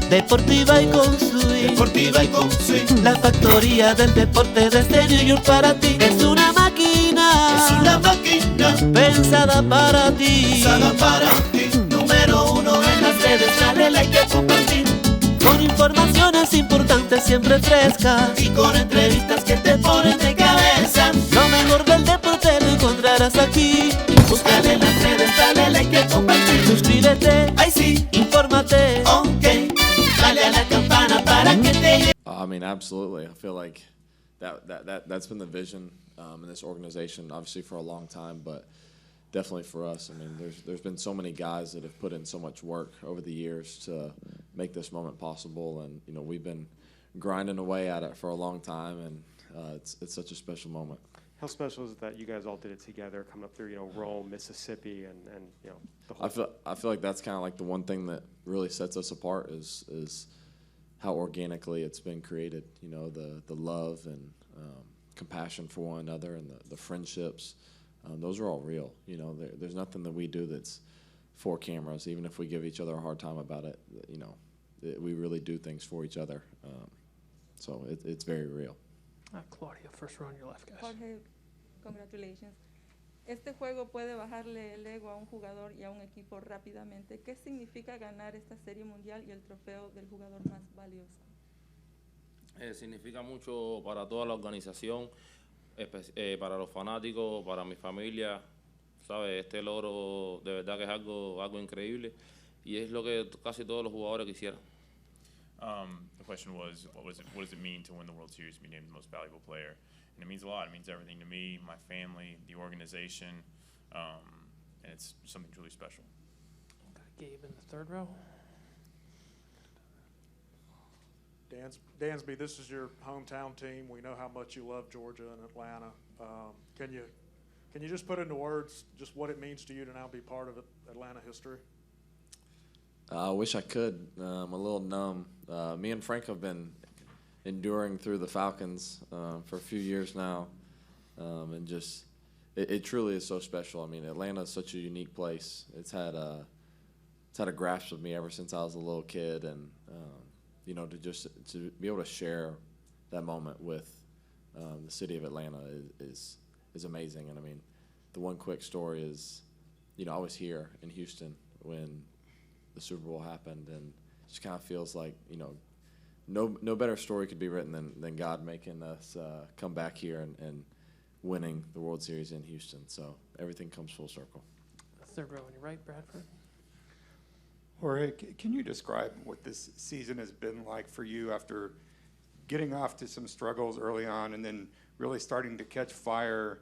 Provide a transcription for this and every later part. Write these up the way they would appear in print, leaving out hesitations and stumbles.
Deportiva y con swing. Deportiva y con swing. La factoría del deporte desde New York para ti. Es una máquina. Es una máquina pensada para ti. pensada para ti. Número uno en las redes, dale like y compartir. Con informaciones importantes siempre frescas. Y con entrevistas que te ponen de cabeza. Lo mejor del deporte lo encontrarás aquí. Búscale en las redes, dale like y compartir. Suscríbete, Ay sí, infórmate. ok. Dale a la campana para que te llegue. I mean, absolutely. I feel like that's been the vision in this organization, obviously for a long time, but definitely for us. I mean, there's been so many guys that have put in so much work over the years to make this moment possible, and you know we've been grinding away at it for a long time, and it's such a special moment. How special is it that you guys all did it together, coming up through, Rome, Mississippi, and the whole. I feel like that's kind of like the one thing that really sets us apart is how organically it's been created. You know, the love and compassion for one another, and the friendships. Those are all real. You know, there's nothing that we do that's for cameras. Even if we give each other a hard time about it, we really do things for each other. So it's very real. Claudia, first row on your left, guys. Jorge, congratulations. Este juego puede bajarle el ego a un jugador y a un equipo rápidamente. ¿Qué significa ganar esta Serie Mundial y el trofeo del jugador más valioso? Significa mucho para toda la organización, para los fanáticos, para mi familia. ¿Sabes? Este logro de verdad que es algo increíble y es lo que casi todos los jugadores quisieran. The question was, what does it mean to win the World Series, be named the most valuable player? And it means a lot. It means everything to me, my family, the organization, and it's something truly special. Gabe in the third row. Dansby, this is your hometown team. We know how much you love Georgia and Atlanta. Can you just put into words just what it means to you to now be part of Atlanta history? I wish I could. I'm a little numb. Me and Frank have been enduring through the Falcons for a few years now, and just it truly is so special. I mean, Atlanta is such a unique place. It's had a grasp of me ever since I was a little kid, and to be able to share that moment with the city of Atlanta is amazing. And I mean, the one quick story is, I was here in Houston when the Super Bowl happened, and it just kind of feels like, no better story could be written than God making us come back here and winning the World Series in Houston. So everything comes full circle. Third row on your right, Bradford. Jorge, can you describe what this season has been like for you after getting off to some struggles early on and then really starting to catch fire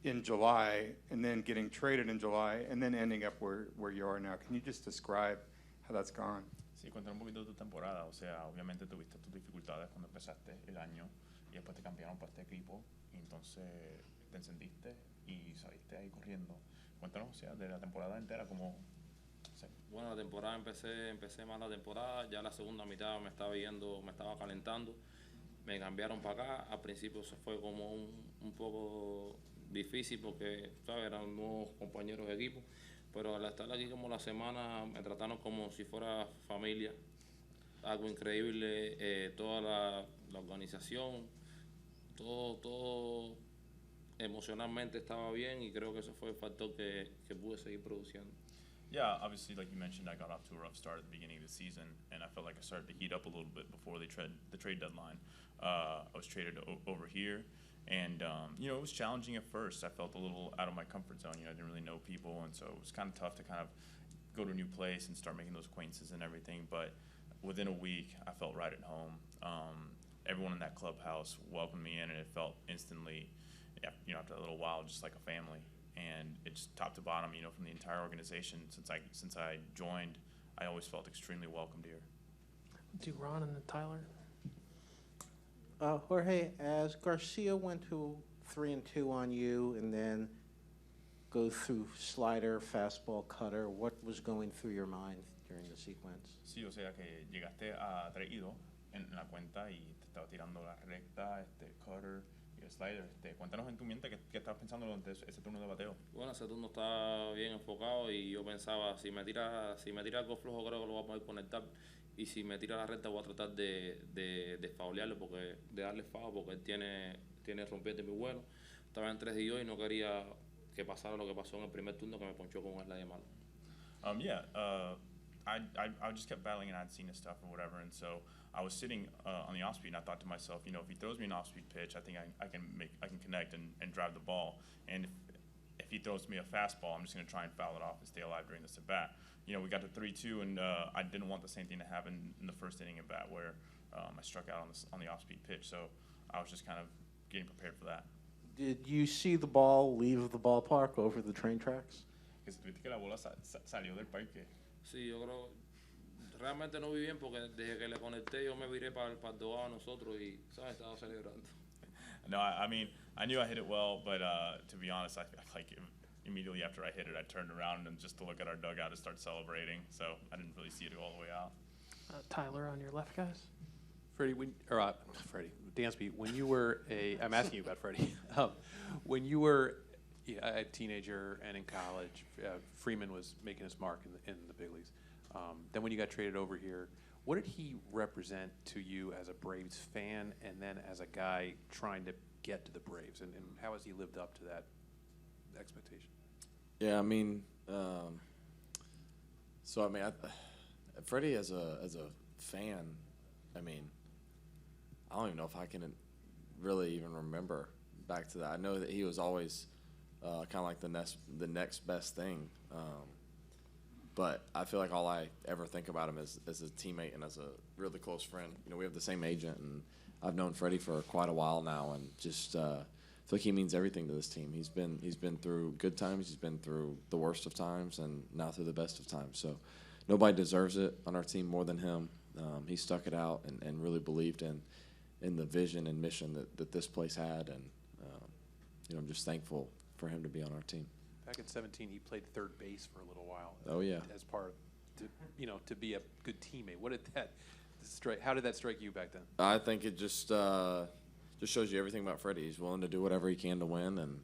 in July and then getting traded in July and then ending up where you are now? Can you just describe how that's gone? Sí, cuéntanos un poquito de tu temporada. O sea, obviamente tuviste tus dificultades cuando empezaste el año y después te cambiaron para este equipo y entonces te encendiste y saliste ahí corriendo. Cuéntanos, o sea, de la temporada entera, como... Bueno, la temporada empecé mal la temporada, ya la segunda mitad me estaba calentando, me cambiaron para acá, al principio se fue como un poco difícil porque, ¿sabes? Eran nuevos compañeros de equipo, pero al estar aquí como la semana me trataron como si fuera familia, algo increíble, toda la organización, todo emocionalmente estaba bien y creo que ese fue el factor que pude seguir produciendo. Yeah, obviously, like you mentioned, I got off to a rough start at the beginning of the season, and I felt like I started to heat up a little bit before the trade deadline. I was traded over here, and it was challenging at first. I felt a little out of my comfort zone. I didn't really know people, and so it was kind of tough to kind of go to a new place and start making those acquaintances and everything. But within a week, I felt right at home. Everyone in that clubhouse welcomed me in, and it felt instantly, after a little while, just like a family. And it's top to bottom, from the entire organization. Since I joined, I always felt extremely welcomed here. Do Ron and then Tyler. Jorge, as Garcia went to 3-2 on you and then go through slider, fastball, cutter, what was going through your mind during the sequence? Sí, o sea que llegaste a 3-2 en la cuenta y te estaba tirando la recta, cutter, Slider, cuéntanos en tu mente qué estabas pensando durante ese turno de bateo. Bueno, ese turno estaba bien enfocado y yo pensaba, si me tira algo flojo creo que lo voy a poder conectar, y si me tira la recta voy a tratar de faulearlo, de darle foul, porque él tiene rompiente muy bueno. Estaba en 3-2 y no quería que pasara lo que pasó en el primer turno, que me ponchó con un slide de malo. I just kept battling and I'd seen his stuff or whatever, and so I was sitting on the off speed and I thought to myself, you know, if he throws me an off speed pitch, I think I can connect and drive the ball, and if he throws me a fastball, I'm just going to try and foul it off and stay alive during this at bat. You know, we got to 3-2, and I didn't want the same thing to happen in the first inning at bat where I struck out on the off speed pitch, so I was just kind of getting prepared for that. Did you see the ball leave the ballpark over the train tracks? Que si tuviste que la bola salió del parque. Sí, yo creo, realmente no vi bien porque desde que le conecté yo me viré para el dogado a nosotros y, ¿sabes? Estaba celebrando. No, I mean, I knew I hit it well, but to be honest, I immediately after I hit it, I turned around and just to look at our dugout and start celebrating. So I didn't really see it go all the way out. Tyler on your left, guys. Freddie, Dansby, when you were I'm asking you about Freddie. When you were a teenager and in college, Freeman was making his mark in the big leagues. Then when you got traded over here, what did he represent to you as a Braves fan and then as a guy trying to get to the Braves? And how has he lived up to that expectation? Yeah, I mean, Freddie as a fan, I mean, I don't even know if I can really even remember back to that. I know that he was always kind of like the next best thing. But I feel like all I ever think about him is as a teammate and as a really close friend. You know, we have the same agent, and I've known Freddie for quite a while now, and just feel like he means everything to this team. He's been through good times, he's been through the worst of times, and now through the best of times. So nobody deserves it on our team more than him. He stuck it out and really believed in the vision and mission that this place had, and you know, I'm just thankful for him to be on our team. Back in 2017, he played third base for a little while. Oh yeah. As part of, to be a good teammate. What did that strike? How did that strike you back then? I think it just shows you everything about Freddie. He's willing to do whatever he can to win, and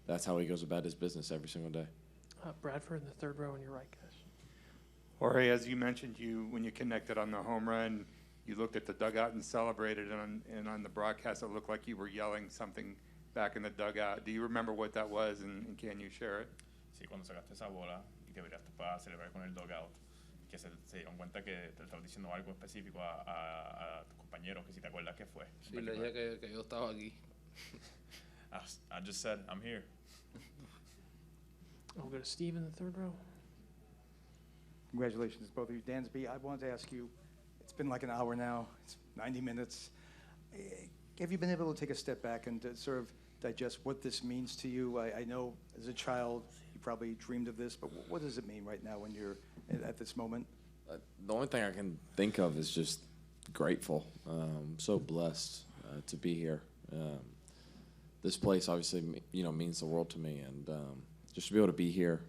that's how he goes about his business every single day. Bradford in the third row on your right, guys. Jorge, as you mentioned, when you connected on the home run, you looked at the dugout and celebrated, and on the broadcast it looked like you were yelling something back in the dugout. Do you remember what that was, and can you share it? Sí, cuando sacaste esa bola y te viraste para celebrar con el dugout, que se dieron cuenta que te estabas diciendo algo específico a tus compañeros, que si te acuerdas qué fue. Sí, le dije que yo estaba aquí. I just said, I'm here. We'll go to Steve in the third row. Congratulations, both of you. Dansby, I wanted to ask you, it's been like an hour now, it's 90 minutes. Have you been able to take a step back and to sort of digest what this means to you? I know as a child you probably dreamed of this, but what does it mean right now when you're at this moment? The only thing I can think of is just grateful. So blessed to be here. This place obviously, means the world to me, and just to be able to be here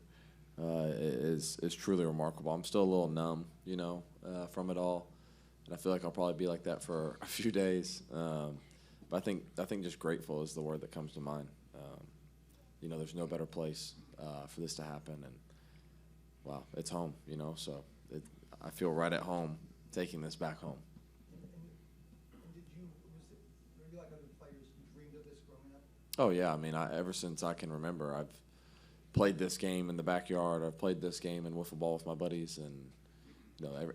is truly remarkable. I'm still a little numb, from it all, and I feel like I'll probably be like that for a few days. But I think just grateful is the word that comes to mind. There's no better place for this to happen, and wow, it's home. So I feel right at home taking this back home. Were you like other players who dreamed of this growing up? Oh yeah, I mean, ever since I can remember, I've played this game in the backyard. I've played this game in wiffle ball with my buddies, and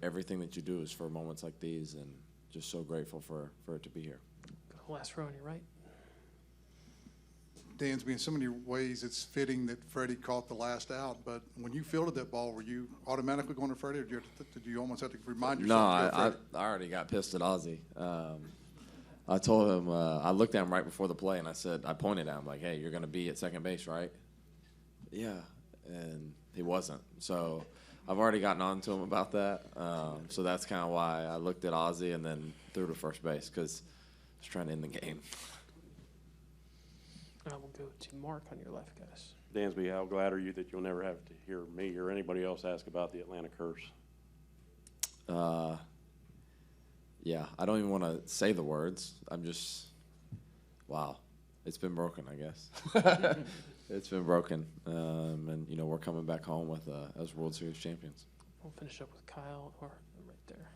everything that you do is for moments like these, and just so grateful for it to be here. Last row on your right. Dansby, in so many ways, it's fitting that Freddie caught the last out. But when you fielded that ball, were you automatically going to Freddie, or did you almost have to remind yourself? No, I already got pissed at Ozzie. I told him, I looked at him right before the play, and I pointed at him like, "Hey, you're going to be at second base, right?" Yeah, and he wasn't. So I've already gotten on to him about that. So that's kind of why I looked at Ozzie and then threw to first base, because I was trying to end the game. We'll go to Mark on your left, guys. Dansby, how glad are you that you'll never have to hear me or anybody else ask about the Atlanta curse? Yeah, I don't even want to say the words. I'm just, wow. it's been broken, I guess. It's been broken, and you know we're coming back home with as World Series champions. We'll finish up with Kyle or right there.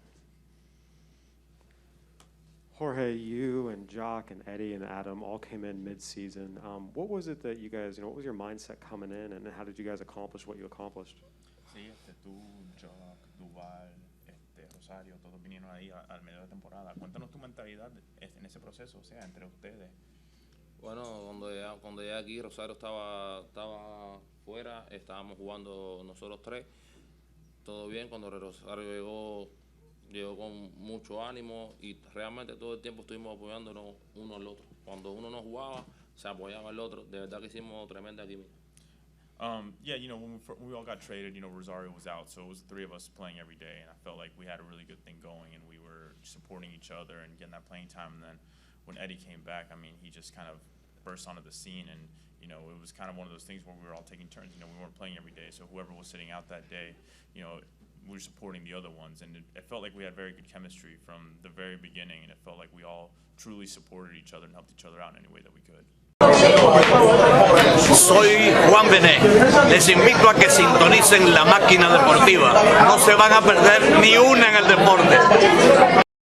Jorge, you and Jock and Eddie and Adam all came in mid-season. What was it that you guys, what was your mindset coming in, and how did you guys accomplish what you accomplished? Sí, tú, Jock, Duval, Rosario, todos vinieron ahí al medio de la temporada. Cuéntanos tu mentalidad en ese proceso, o sea, entre ustedes. Bueno, cuando llegué aquí, Rosario estaba fuera, estábamos jugando nosotros tres, todo bien. Cuando Rosario llegó con mucho ánimo y realmente todo el tiempo estuvimos apoyándonos uno al otro. Cuando uno no jugaba, se apoyaba al otro. De verdad que hicimos tremenda química. Yeah, you know, when we all got traded, you know, Rosario was out, so it was the three of us playing every day, and I felt like we had a really good thing going, and we were supporting each other and getting that playing time. And then when Eddie came back, I mean, he just kind of burst onto the scene, and, you know, it was kind of one of those things where we were all taking turns. You know, we weren't playing every day, so whoever was sitting out that day, you know, we were supporting the other ones, and it felt like we had very good chemistry from the very beginning, and it felt like we all truly supported each other and helped each other out in any way that we could. Soy Juan Bené. Les invito a que sintonicen la máquina deportiva. No se van a perder ni una en el deporte.